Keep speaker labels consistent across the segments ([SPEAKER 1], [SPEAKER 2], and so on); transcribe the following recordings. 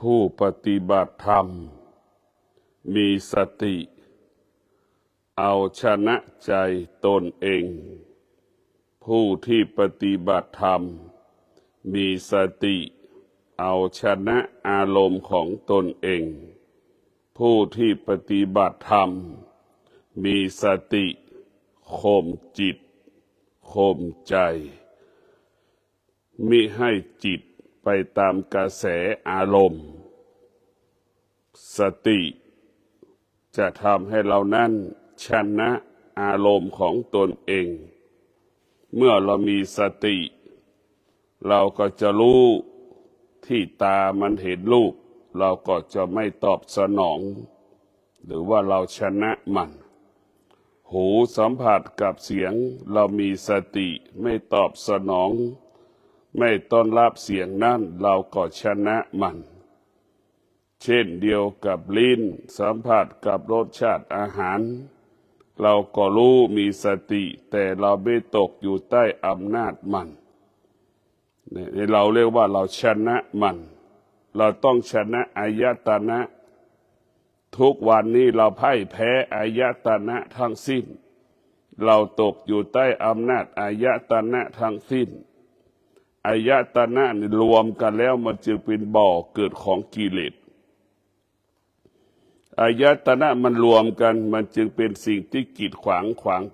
[SPEAKER 1] ผู้ปฏิบัติธรรมมีสติเอาชนะใจตนเองผู้ที่ปฏิบัติธรรมมีสติเอาชนะอารมณ์ของตนเองผู้ที่ปฏิบัติธรรมมีสติข่มจิตข่มใจมิให้จิตไปตามกระแสอารมณ์สติจะทำให้เรานั้นชนะอารมณ์ของตนเองเมื่อเรามีสติเราก็จะรู้ที่ตามันเห็นรูปเราก็จะไม่ตอบสนองหรือว่าเราชนะมันหูสัมผัสกับเสียงเรามีสติไม่ตอบสนองไม่ต้อนรับเสียงนั้นเราก็ชนะมันเช่นเดียวกับลิ้นสัมผัสกับรสชาติอาหารเราก็รู้มีสติแต่เราไม่ตกอยู่ใต้อำนาจมันนี่เราเรียกว่าเราชนะมันเราต้องชนะอายตนะทุกวันนี้เราพ่ายแพ้อายตนะทั้งสิ้นเราตกอยู่ใต้อำนาจอายตนะทั้งสิ้นอายตนะนี่รวมกันแล้วมันจึงเป็นบ่อเกิดของกิเลสอายตนะมันรวมกันมันจึงเป็นสิ่งที่กีดขวาง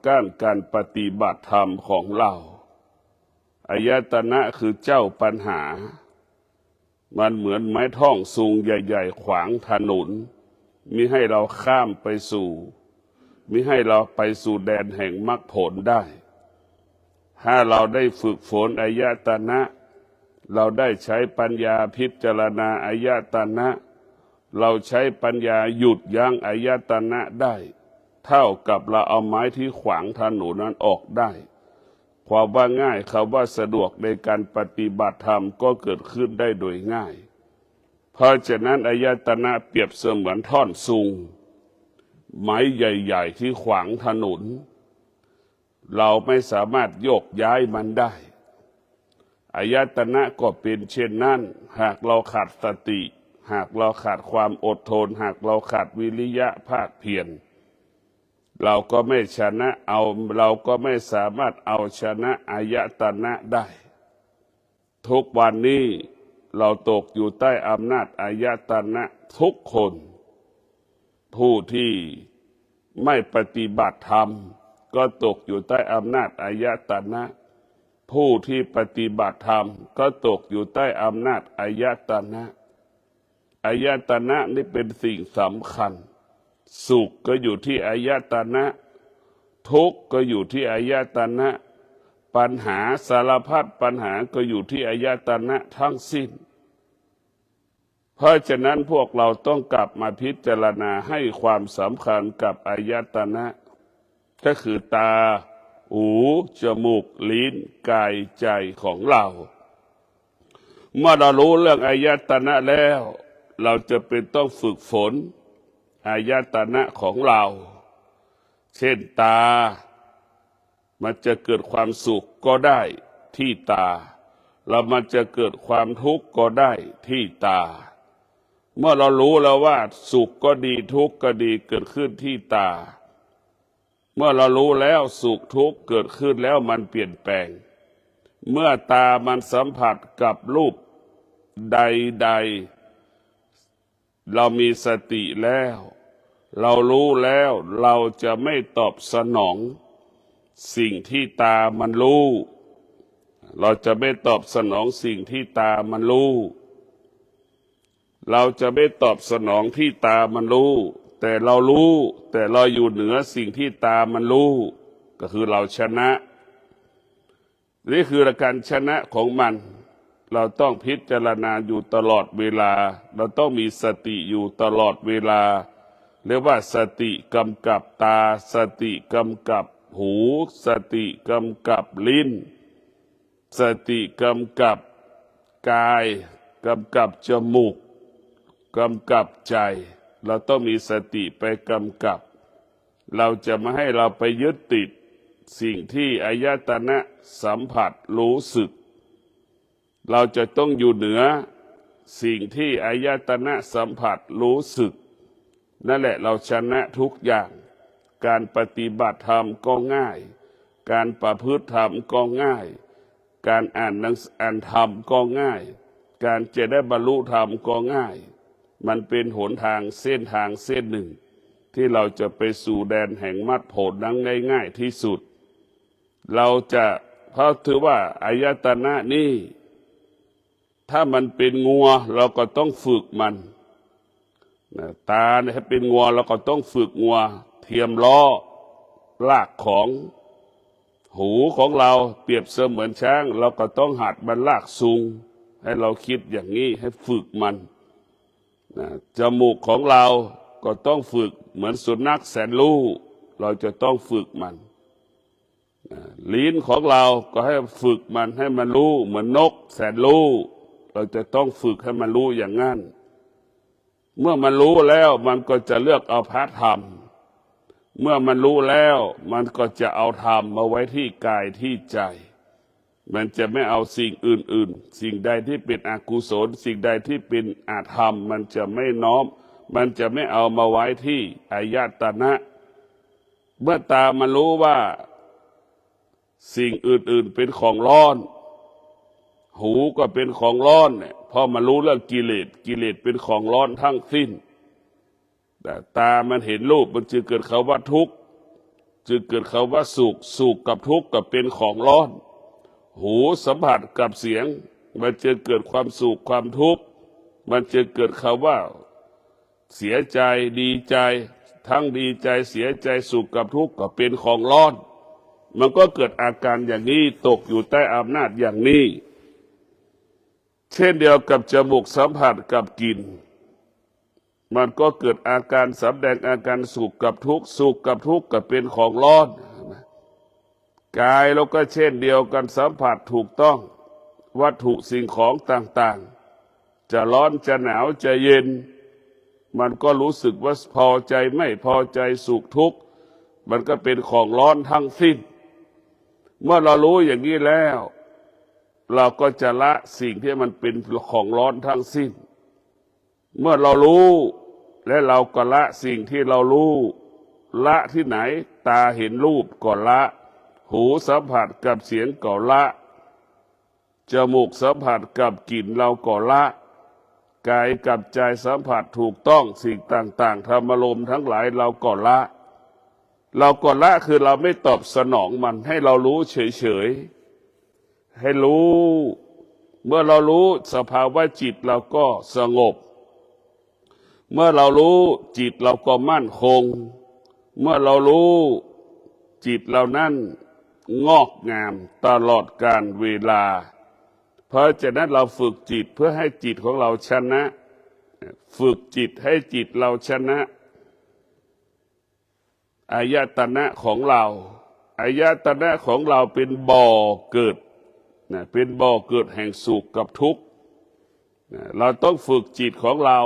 [SPEAKER 1] กั้นการปฏิบัติธรรมของเราอายตนะคือเจ้าปัญหามันเหมือนไม้ท่องสูงใหญ่ๆขวางถนนมิให้เราข้ามไปสู่มิให้เราไปสู่แดนแห่งมรรคผลได้ถ้าเราได้ฝึกฝนอายตนะเราได้ใช้ปัญญาพิจารณาอายตนะเราใช้ปัญญาหยุดยั้งอายตนะได้เท่ากับเราเอาไม้ที่ขวางถนนนั้นออกได้ความว่าง่ายคำว่าสะดวกในการปฏิบัติธรรมก็เกิดขึ้นได้โดยง่ายเพราะฉะนั้นอายตนะเปรียบเสมือนท่อนซุงไม้ใหญ่ๆที่ขวางถนนเราไม่สามารถโยกย้ายมันได้อายตนะก็เป็นเช่นนั้นหากเราขาดสติหากเราขาดความอดทนหากเราขาดวิริยะภาคเพียรเราก็ไม่ชนะเราก็ไม่สามารถเอาชนะอายตนะได้ทุกวันนี้เราตกอยู่ใต้อำนาจอายตนะทุกคนผู้ที่ไม่ปฏิบัติธรรมก็ตกอยู่ใต้อำนาจอายตนะผู้ที่ปฏิบัติธรรมก็ตกอยู่ใต้อำนาจอายตนะอายตนะนี่เป็นสิ่งสำคัญสุขก็อยู่ที่อายตนะทุกข์ก็อยู่ที่อายตนะปัญหาสารพัดปัญหาก็อยู่ที่อายตนะทั้งสิ้นเพราะฉะนั้นพวกเราต้องกลับมาพิจารณาให้ความสำคัญกับอายตนะก็คือตาหูจมูกลิ้นกายใจของเราเมื่อเรารู้เรื่องอายตนะแล้วเราจะเป็นต้องฝึกฝนอายตนะของเราเช่นตามันจะเกิดความสุขก็ได้ที่ตาแล้วมันจะเกิดความทุกข์ก็ได้ที่ตาเมื่อเรารู้แล้วว่าสุขก็ดีทุกข์ก็ดีเกิดขึ้นที่ตาเมื่อเรารู้แล้วสุขทุกข์เกิดขึ้นแล้วมันเปลี่ยนแปลงเมื่อตามันสัมผัสกับรูปใดๆเรามีสติแล้วเรารู้แล้วเราจะไม่ตอบสนองสิ่งที่ตามันรู้เราจะไม่ตอบสนองสิ่งที่ตามันรู้เราจะไม่ตอบสนองที่ตามันรู้แต่เรารู้แต่เราอยู่เหนือสิ่งที่ตามันรู้ก็คือเราชนะนี่คือการชนะของมันเราต้องพิจารณาอยู่ตลอดเวลาเราต้องมีสติอยู่ตลอดเวลาเรียกว่าสติกำกับตาสติกำกับหูสติกำกับลิ้นสติกำกับกายกำกับจมูกกำกับใจเราต้องมีสติไปกำกับเราจะไม่ให้เราไปยึดติดสิ่งที่อายตนะสัมผัสรู้สึกเราจะต้องอยู่เหนือ สิ่งที่อายตนะสัมผัสรู้สึกนั่นแหละเราชนะทุกอย่างการปฏิบัติธรรมก็ง่ายการประพฤติธรรมก็ง่ายการอ่านหนังสืออ่านธรรมก็ง่ายการจะได้บรรลุธรรมก็ง่ายมันเป็นหนทางเส้นทางเส้นหนึ่งที่เราจะไปสู่แดนแห่งมรรคผลนั้นง่ายๆที่สุดเราจะเพราะถือว่าอายตนะนี่ถ้ามันเป็นงัวเราก็ต้องฝึกมันตาเนี่ยให้เป็นงัวเราก็ต้องฝึกงัวเทียมล้อลากของหูของเราเปรียบเสมือนช้างเราก็ต้องหัดมันลากซุงให้เราคิดอย่างนี้ให้ฝึกมันจมูกของเราก็ต้องฝึกเหมือนสุนัขแสนรู้เราจะต้องฝึกมันลิ้นของเราก็ให้ฝึกมันให้มันรู้เหมือนนกแสนรู้เราจะต้องฝึกให้มันรู้อย่างนั้นเมื่อมันรู้แล้วมันก็จะเลือกเอาพระธรรมเมื่อมันรู้แล้วมันก็จะเอาธรรมมาไว้ที่กายที่ใจมันจะไม่เอาสิ่งอื่นๆสิ่งใดที่เป็นอกุศลสิ่งใดที่เป็นอธรรมมันจะไม่น้อมมันจะไม่เอามาไว้ที่อายตนะเมื่อตามันรู้ว่าสิ่งอื่นๆเป็นของร้อนหูก็เป็นของร้อนเนี่ยพอมารู้เรื่องกิเลสกิเลสเป็นของร้อนทั้งสิ้นแต่ตามันเห็นรูปมันจึงเกิดคำว่าทุกข์จึงเกิดคำว่าสุขสุขกับทุกข์ก็เป็นของร้อนหูสัมผัสกับเสียงมันจึงเกิดความสุขความทุกข์มันจึงเกิดคำว่าเสียใจดีใจทั้งดีใจเสียใจสุขกับทุกข์ก็เป็นของร้อนมันก็เกิดอาการอย่างนี้ตกอยู่ใต้อำนาจอย่างนี้เช่นเดียวกับจมูกสัมผัสกับกลิ่นมันก็เกิดอาการสำแดงอาการสุขกับทุกข์สุขกับทุกข์ก็เป็นของร้อนกายเราก็เช่นเดียวกันสัมผัสถูกต้องวัตถุสิ่งของต่างๆจะร้อนจะหนาวจะเย็นมันก็รู้สึกว่าพอใจไม่พอใจสุขทุกข์มันก็เป็นของร้อนทั้งสิ้นเมื่อเรารู้อย่างนี้แล้วเราก็จะละสิ่งที่มันเป็นของร้อนทั้งสิ้นเมื่อเรารู้และเราก็ละสิ่งที่เรารู้ละที่ไหนตาเห็นรูปก็ละหูสัมผัสกับเสียงก็ละจมูกสัมผัสกับกลิ่นเราก็ละกายกับใจสัมผัสถูกต้องสิ่งต่างๆธรรมารมณ์ทั้งหลายเราก็ละคือเราไม่ตอบสนองมันให้เรารู้เฉยๆให้รู้เมื่อเรารู้สภาวะจิตเราก็สงบเมื่อเรารู้จิตเราก็มั่นคงเมื่อเรารู้จิตเรานั้นงอกงามตลอดกาลเวลาเพราะฉะนั้นเราฝึกจิตเพื่อให้จิตของเราชนะฝึกจิตให้จิตเราชนะอายตนะของเราอายตนะของเราเป็นบ่อเกิดเป็นบ่อเกิดแห่งสุขกับทุกข์เราต้องฝึกจิตของเรา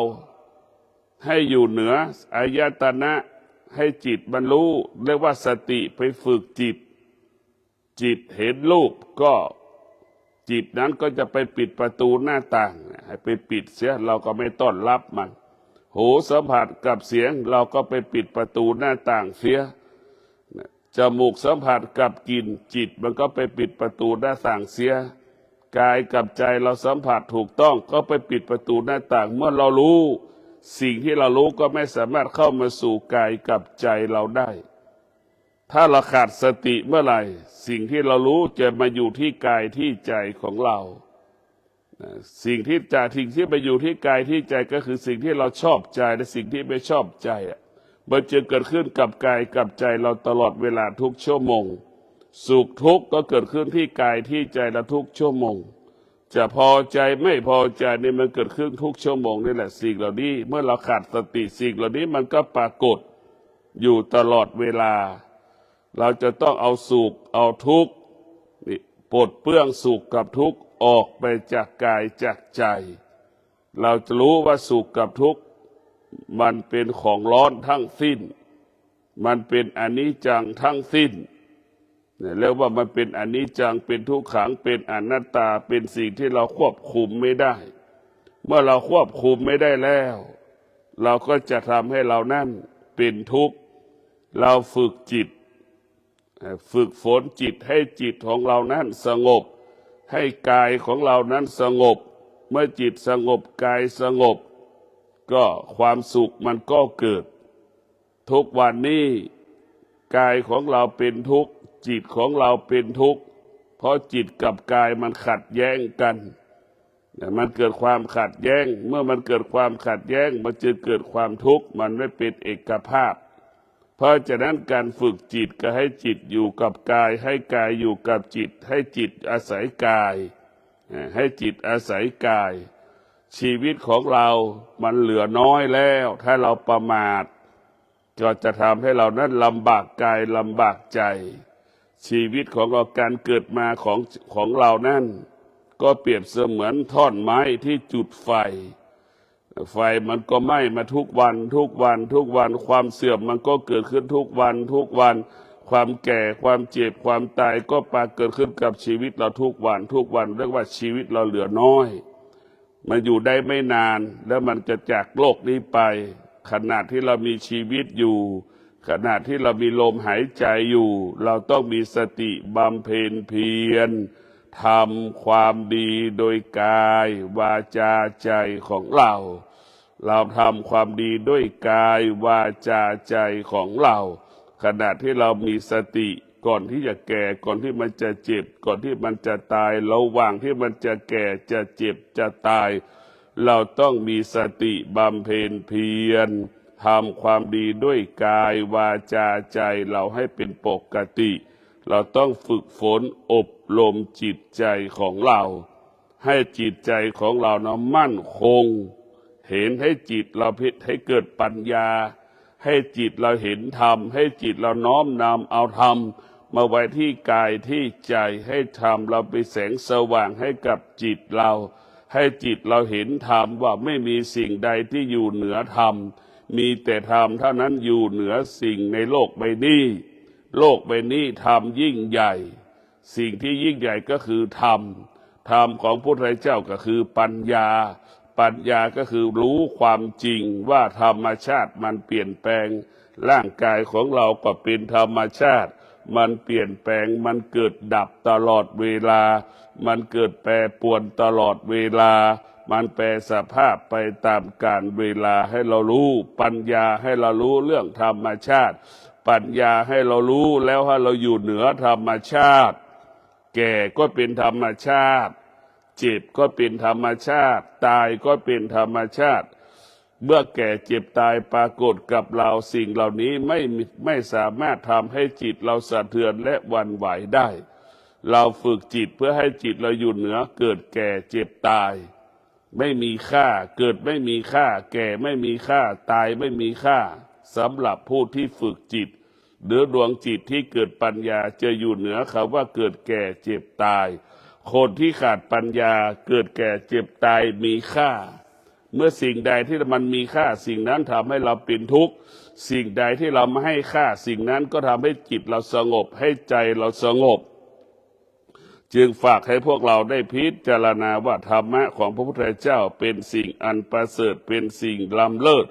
[SPEAKER 1] ให้อยู่เหนืออายตนะให้จิตบรรลุเรียกว่าสติไปฝึกจิตเห็นรูปก็จิตนั้นก็จะไปปิดประตูหน้าต่างให้ไปปิดเสียเราก็ไม่ต้อนรับมันหูสัมผัสกับเสียงเราก็ไปปิดประตูหน้าต่างเสียจมูกสัมผัสกับกลิ่นจิตมันก็ไปปิดประตูหน้าต่างเสียกายกับใจเราสัมผัสถูกต้องก็ไปปิดประตูหน้าต่างเมื่อเรารู้สิ่งที่เรารู้ก็ไม่สามารถเข้ามาสู่กายกับใจเราได้ถ้าเราขาดสติเมื่อไหร่สิ่งที่เรารู้จะมาอยู่ที่กายที่ใจของเราสิ่งที่ไปอยู่ที่กายที่ใจก็คือสิ่งที่เราชอบใจและสิ่งที่ไม่ชอบใจมันจะเกิดขึ้นกับกายกับใจเราตลอดเวลาทุกชั่วโมงสุขทุกข์ก็เกิดขึ้นที่กายที่ใจเราทุกชั่วโมงจะพอใจไม่พอใจนี่มันเกิดขึ้นทุกชั่วโมงนี่แหละสิ่งเหล่านี้เมื่อเราขาดสติสิ่งเหล่านี้มันก็ปรากฏอยู่ตลอดเวลาเราจะต้องเอาสุขเอาทุกข์ปลดเปลื้องสุขกับทุกข์ออกไปจากกายจากใจเราจะรู้ว่าสุขกับทุกข์มันเป็นของร้อนทั้งสิ้นมันเป็นอนิจจังทั้งสิ้นเรียกว่ามันเป็นอนิจจังเป็นทุกขังเป็นอนัตตาเป็นสิ่งที่เราควบคุมไม่ได้ เมื่อเราควบคุมไม่ได้แล้ว เราก็จะทำให้เรานั่นเป็นทุกข์เราฝึกจิตฝึกฝนจิตให้จิตของเรานั้นสงบให้กายของเรานั้นสงบเมื่อจิตสงบกายสงบก็ความสุขมันก็เกิดทุกวันนี้กายของเราเป็นทุกข์จิตของเราเป็นทุกข์เพราะจิตกับกายมันขัดแย้งกันมันเกิดความขัดแย้งเมื่อมันเกิดความขัดแย้งมันจะเกิดความทุกข์มันไม่เป็นเอกภาพเพราะฉะนั้นการฝึกจิตก็ให้จิตอยู่กับกายให้กายอยู่กับจิตให้จิตอาศัยกายให้จิตอาศัยกายชีวิตของเรามันเหลือน้อยแล้วถ้าเราประมาทก็จะทำให้เรานั้นลำบากกายลำบากใจชีวิตของเราการเกิดมาของเรานั้นก็เปรียบเสมือนท่อนไม้ที่จุดไฟมันก็ไหม้มาทุกวันทุกวันทุกวันความเสื่อมมันก็เกิดขึ้นทุกวันทุกวันความแก่ความเจ็บความตายก็ปรากฏขึ้นกับชีวิตเราทุกวันทุกวันเรียกว่าชีวิตเราเหลือน้อยมันอยู่ได้ไม่นานแล้วมันจะจากโลกนี้ไปขณะที่เรามีชีวิตอยู่ขณะที่เรามีลมหายใจอยู่เราต้องมีสติบำเพ็ญเพียรทำความดีโดยกายวาจาใจของเราทำความดีด้วยกายวาจาใจของเราขณะที่เรามีสติก่อนที่จะแก่ก่อนที่มันจะเจ็บก่อนที่มันจะตายระหว่างที่มันจะแก่จะเจ็บจะตายเราต้องมีสติบำเพ็ญเพียรทำความดีด้วยกายวาจาใจเราให้เป็นปกติเราต้องฝึกฝนอบรมจิตใจของเราให้จิตใจของเรานะมั่นคงเห็นให้จิตเราพิจให้เกิดปัญญาให้จิตเราเห็นธรรมให้จิตเราน้อมนำเอาธรรมมาไว้ที่กายที่ใจให้ธรรมเราเป็นแสงสว่างให้กับจิตเราให้จิตเราเห็นธรรมว่าไม่มีสิ่งใดที่อยู่เหนือธรรมมีแต่ธรรมเท่านั้นอยู่เหนือสิ่งในโลกใบนี้โลกใบนี้ธรรมยิ่งใหญ่สิ่งที่ยิ่งใหญ่ก็คือธรรมของพระพุทธเจ้าก็คือปัญญาก็คือรู้ความจริงว่าธรรมชาติมันเปลี่ยนแปลงร่างกายของเราก็เป็นธรรมชาติมันเปลี่ยนแปลงมันเกิดดับตลอดเวลามันเกิดแปรปรวนตลอดเวลามันแปรสภาพไปตามกาลเวลาให้เรารู้ปัญญาให้เรารู้เรื่องธรรมชาติปัญญาให้เรารู้แล้วให้เราอยู่เหนือธรรมชาติแก่ก็เป็นธรรมชาติเจ็บก็เป็นธรรมชาติตายก็เป็นธรรมชาติเมื่อแก่เจ็บตายปรากฏกับเราสิ่งเหล่านี้ไม่สามารถทำให้จิตเราสะเทือนและหวั่นไหวได้เราฝึกจิตเพื่อให้จิตเราอยู่เหนือเกิดแก่เจ็บตายไม่มีค่าเกิดไม่มีค่าแก่ไม่มีค่าตายไม่มีค่าสำหรับผู้ที่ฝึกจิตหรือดวงจิตที่เกิดปัญญาจะอยู่เหนือคำว่าเกิดแก่เจ็บตายคนที่ขาดปัญญาเกิดแก่เจ็บตายมีค่าเมื่อสิ่งใดที่มันมีค่าสิ่งนั้นทำให้เราเป็นทุกข์สิ่งใดที่เราไม่ให้ค่าสิ่งนั้นก็ทำให้จิตเราสงบให้ใจเราสงบจึงฝากให้พวกเราได้พิจารณาว่าธรรมะของพระพุทธเจ้าเป็นสิ่งอันประเสริฐเป็นสิ่งล้ำเลิศ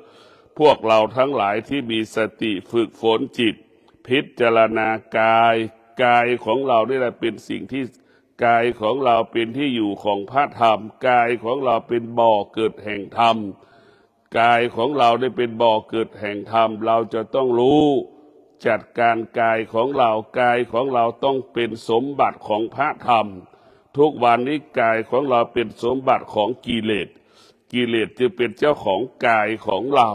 [SPEAKER 1] พวกเราทั้งหลายที่มีสติฝึกฝนจิตพิจารณากายของเรานี่แหละเป็นสิ่งที่กายของเราเป็นที่อยู่ของพระธรรมกายของเราเป็นบ่อเกิดแห่งธรรมกายของเราได้เป็นบ่อเกิดแห่งธรรมเราจะต้องรู้จัดการกายของเราต้องเป็นสมบัติของพระธรรมทุกวันนี้กายของเราเป็นสมบัติของกิเลสจะเป็นเจ้าของกายของเรา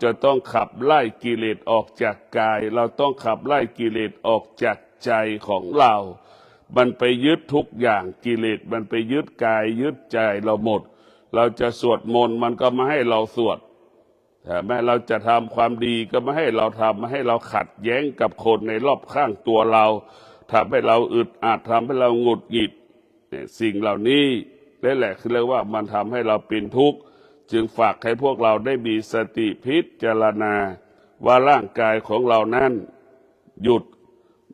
[SPEAKER 1] จะต้องขับไล่กิเลสออกจากกายเราต้องขับไล่กิเลสออกจากใจของเรามันไปยึดทุกอย่างกิเลสมันไปยึดกายยึดใจเราหมดเราจะสวดมนต์มันก็ไม่ให้เราสวดแม้เราจะทำความดีก็ไม่ให้เราทำไม่ให้เราขัดแย้งกับคนในรอบข้างตัวเราทำให้เราอึดอัดทำให้เราหงุดหงิดสิ่งเหล่านี้นั่นแหละคือเรียกว่ามันทำให้เราเป็นทุกข์จึงฝากให้พวกเราได้มีสติพิจารณาว่าร่างกายของเรานั้นหยุด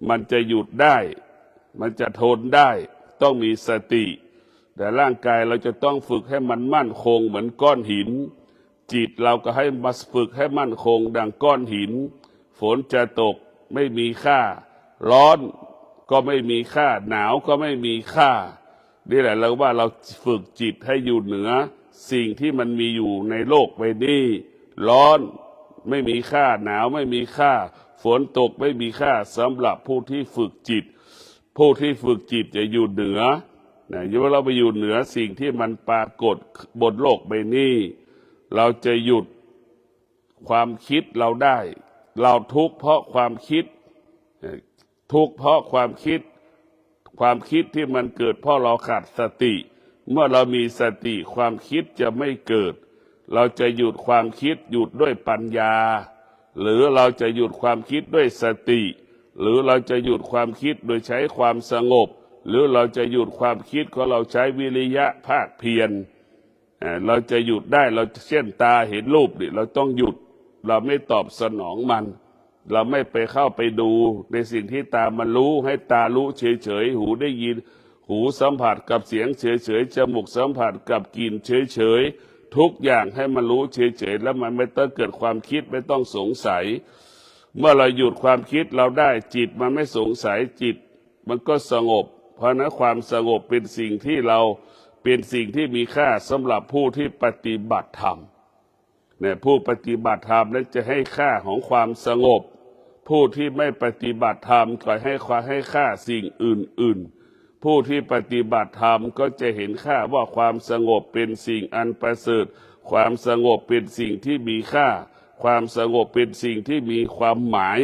[SPEAKER 1] มันจะหยุดได้มันจะทนได้ต้องมีสติ แต่ร่างกายเราจะต้องฝึกให้มันมั่นคงเหมือนก้อนหินจิตเราก็ให้มาฝึกให้มั่นคงดังก้อนหินฝนจะตกไม่มีค่าร้อนก็ไม่มีค่าหนาวก็ไม่มีค่านี่แหละเราว่าเราฝึกจิตให้อยู่เหนือสิ่งที่มันมีอยู่ในโลกใบนี้ร้อนไม่มีค่าหนาวไม่มีค่าฝนตกไม่มีค่าสำหรับผู้ที่ฝึกจิตผู้ที่ฝึกจิตจะอยู่เหนือเมื่อเราไปอยู่เหนือสิ่งที่มันปรากฏบนโลกใบนี้เราจะหยุดความคิดเราได้เราทุกข์เพราะความคิดทุกข์เพราะความคิดที่มันเกิดเพราะเราขาดสติเมื่อเรามีสติความคิดจะไม่เกิดเราจะหยุดความคิดหยุดด้วยปัญญาหรือเราจะหยุดความคิดด้วยสติหรือเราจะหยุดความคิดโดยใช้ความสงบหรือเราจะหยุดความคิดของเราใช้วิริยะภาคเพียรเราจะหยุดได้เราเช่นตาเห็นรูปดิเราต้องหยุดเราไม่ตอบสนองมันเราไม่ไปเข้าไปดูในสิ่งที่ตามันรู้ให้ตารู้เฉยๆหูได้ยินหูสัมผัสกับเสียงเฉยๆจมูกสัมผัสกับกลิ่นเฉยๆทุกอย่างให้มันรู้เฉยๆแล้วมันไม่ต้องเกิดความคิดไม่ต้องสงสัยเมื่อเราหยุดความคิดเราได้จิตมันไม่สงสัยจิตมันก็สงบเพราะนั้นความสงบเป็นสิ่งที่มีค่าสำหรับผู้ที่ปฏิบัติธรรมเนี่ยผู้ปฏิบัติธรรมนั้นจะให้ค่าของความสงบผู้ที่ไม่ปฏิบัติธรรมก็ให้ค่าสิ่งอื่นๆผู้ที่ปฏิบัติธรรมก็จะเห็นค่าว่าความสงบเป็นสิ่งอันประเสริฐความสงบเป็นสิ่งที่มีค่าความสงบเป็นสิ่งที่มีความหมาย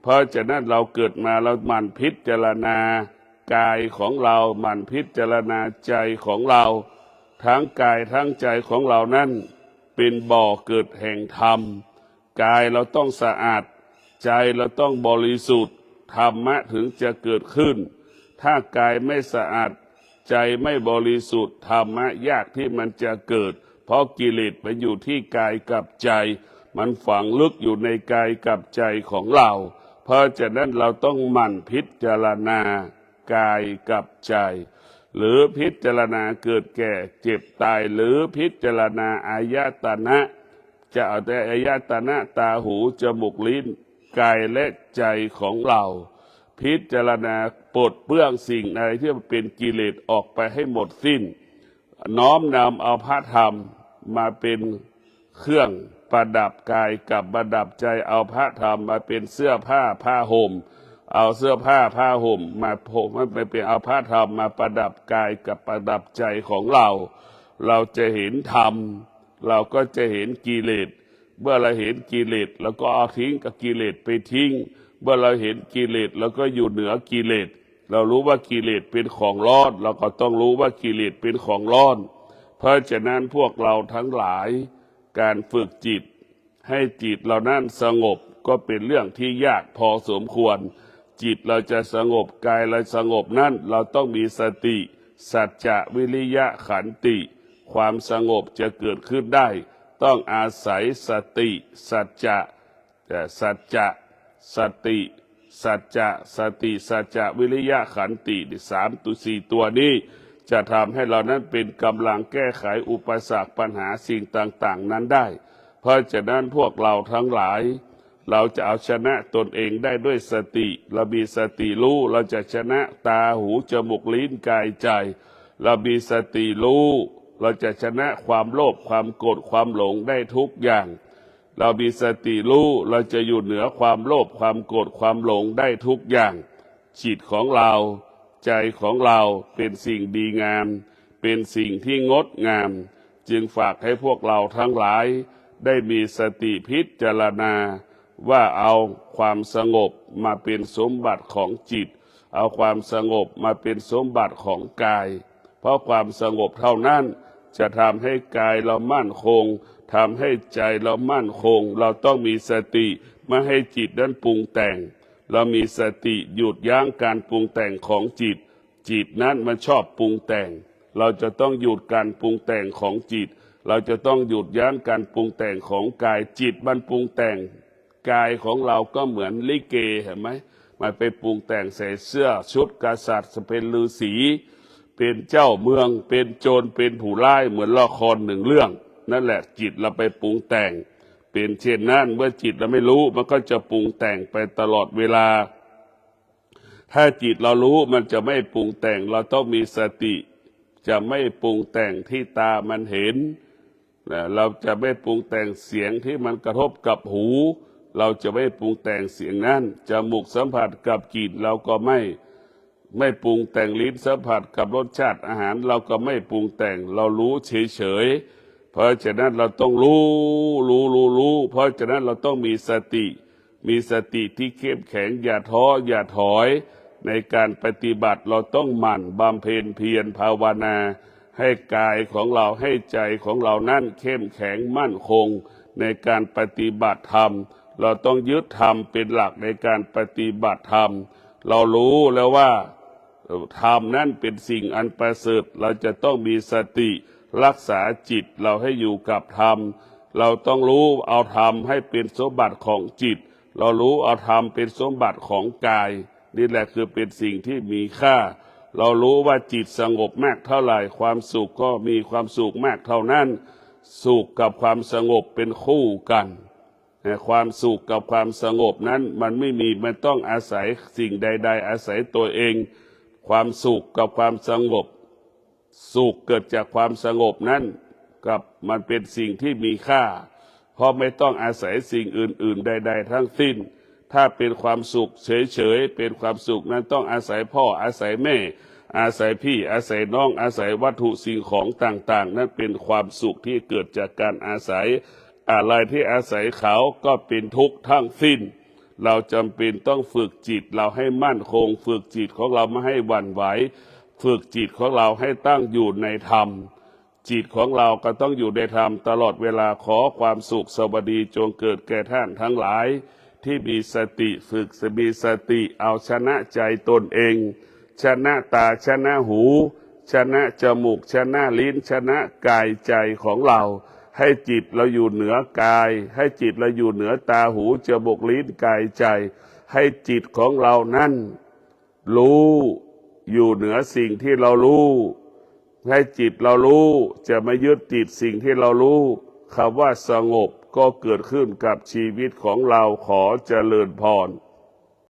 [SPEAKER 1] เพราะฉะนั้นเราเกิดมาเราหมั่นพิจารณากายของเราหมั่นพิจารณาใจของเราทั้งกายทั้งใจของเรานั้นเป็นบ่อเกิดแห่งธรรมกายเราต้องสะอาดใจเราต้องบริสุทธิ์ธรรมะถึงจะเกิดขึ้นถ้ากายไม่สะอาดใจไม่บริสุทธิ์ธรรมะยากที่มันจะเกิดเพราะกิเลสมันอยู่ที่กายกับใจมันฝังลึกอยู่ในกายกับใจของเราเพราะฉะนั้นเราต้องหมั่นพิจารณากายกับใจหรือพิจารณาเกิดแก่เจ็บตายหรือพิจารณาอายตนะจะเอาแต่อายตนะตาหูจมูกลิ้นกายและใจของเราพิจารณาปลดเปลื้องสิ่งอะไรที่มันเป็นกิเลสออกไปให้หมดสิ้นน้อมนำเอาพระธรรมมาเป็นเครื่องประดับกายกับประดับใจเอาพระธรรมมาเป็นเสื้อผ้าห่มเอาเสื้อผ้าห่มมาเป็นเอาพระธรรมมาประดับกายกับประดับใจของเราเราจะเห็นธรรมเราก็จะเห็นกิเลสเมื่อเราเห็นกิเลสเราก็เอาทิ้งกับกิเลสไปทิ้งเมื่อเราเห็นกิเลสเราก็อยู่เหนือกิเลสเรารู้ว่ากิเลสเป็นของร้อนเราก็ต้องรู้ว่ากิเลสเป็นของร้อนเพราะฉะนั้นพวกเราทั้งหลายการฝึกจิตให้จิตเรานั้นสงบก็เป็นเรื่องที่ยากพอสมควรจิตเราจะสงบกายเราสงบนั้นเราต้องมีสติสัจจะวิริยะขันติความสงบจะเกิดขึ้นได้ต้องอาศัยสติสัจจะสติสัจจะสติสัจจะวิริยะขันติ4 ตัวนี้จะทำให้เรานั้นเป็นกำลังแก้ไขอุปสรรคปัญหาสิ่งต่างๆนั้นได้เพราะฉะนั้นพวกเราทั้งหลายเราจะเอาชนะตนเองได้ด้วยสติเรามีสติรู้เราจะชนะตาหูจมูกลิ้นกายใจเรามีสติรู้เราจะชนะความโลภความโกรธความหลงได้ทุกอย่างเรามีสติรู้เราจะอยู่เหนือความโลภความโกรธความหลงได้ทุกอย่างจิตของเราใจของเราเป็นสิ่งดีงามเป็นสิ่งที่งดงามจึงฝากให้พวกเราทั้งหลายได้มีสติพิจารณาว่าเอาความสงบมาเป็นสมบัติของจิตเอาความสงบมาเป็นสมบัติของกายเพราะความสงบเท่านั้นจะทำให้กายเรามั่นคงทำให้ใจเรามั่นคงเราต้องมีสติไม่ให้จิตนั้นปรุงแต่งเรามีสติหยุดยั้งการปรุงแต่งของจิตจิตนั้นมันชอบปรุงแต่งเราจะต้องหยุดการปรุงแต่งของจิตเราจะต้องหยุดยั้งการปรุงแต่งของกายจิตมันปรุงแต่งกายของเราก็เหมือนลิเกเห็นไหมมันไปปรุงแต่งใส่เสื้อชุดกษัตริย์เป็นฤาษี เป็นเจ้าเมืองเป็นโจรเป็นผู้ร้ายเหมือนละครหนึ่งเรื่องนั่นแหละจิตเราไปปรุงแต่งเป็นเช่นนั้นเมื่อจิตเราไม่รู้มันก็จะปรุงแต่งไปตลอดเวลาถ้าจิตเรารู้มันจะไม่ปรุงแต่งเราต้องมีสติจะไม่ปรุงแต่งที่ตามันเห็นเราจะไม่ปรุงแต่งเสียงที่มันกระทบกับหูเราจะไม่ปรุงแต่งเสียงนั้นจมูกสัมผัสกับกลิ่นเราก็ไม่ปรุงแต่งลิ้นสัมผัสกับรสชาติอาหารเราก็ไม่ปรุงแต่งเรารู้เฉยๆเพราะฉะนั้นเราต้องรู้เพราะฉะนั้นเราต้องมีสติที่เข้มแข็งอย่าท้ออย่าถอยในการปฏิบัติเราต้องหมั่นบำเพ็ญเพียรภาวนาให้กายของเราให้ใจของเรานั้นเข้มแข็งมั่นคงในการปฏิบัติธรรมเราต้องยึดธรรมเป็นหลักในการปฏิบัติธรรมเรารู้แล้วว่าธรรมนั้นเป็นสิ่งอันประเสริฐเราจะต้องมีสติรักษาจิตเราให้อยู่กับธรรมเราต้องรู้เอาธรรมให้เป็นสมบัติของจิตเรารู้เอาธรรมเป็นสมบัติของกายนี่แหละคือเป็นสิ่งที่มีค่าเรารู้ว่าจิตสงบมากเท่าไหร่ความสุขก็มีความสุขมากเท่านั้นสุขกับความสงบเป็นคู่กันความสุขกับความสงบนั้นมันไม่มีมันต้องอาศัยสิ่งใดๆอาศัยตัวเองความสุขกับความสงบสุขเกิดจากความสงบนั้นกับมันเป็นสิ่งที่มีค่าเพราะไม่ต้องอาศัยสิ่งอื่นๆใดๆทั้งสิ้นถ้าเป็นความสุขเฉยๆเป็นความสุขนั้นต้องอาศัยพ่ออาศัยแม่อาศัยพี่อาศัยน้องอาศัยวัตถุสิ่งของต่างๆนั้นเป็นความสุขที่เกิดจากการอาศัยอะไรที่อาศัยเขาก็เป็นทุกข์ทั้งสิ้นเราจำเป็นต้องฝึกจิตเราให้มั่นคงฝึกจิตของเราไม่ให้หวั่นไหวฝึกจิตของเราให้ตั้งอยู่ในธรรมจิตของเราก็ต้องอยู่ในธรรมตลอดเวลาขอความสุขสวัสดีจงเกิดแก่ท่านทั้งหลายที่มีสติฝึกมีสติเอาชนะใจตนเองชนะตาชนะหูชนะจมูกชนะลิ้นชนะกายใจของเราให้จิตเราอยู่เหนือกายให้จิตเราอยู่เหนือตาหูจมูกลิ้นกายใจให้จิตของเรานั้นรู้อยู่เหนือสิ่งที่เรารู้ให้จิตเรารู้จะไม่ยึดติดสิ่งที่เรารู้คำว่าสงบก็เกิดขึ้นกับชีวิตของเราขอเจริญพร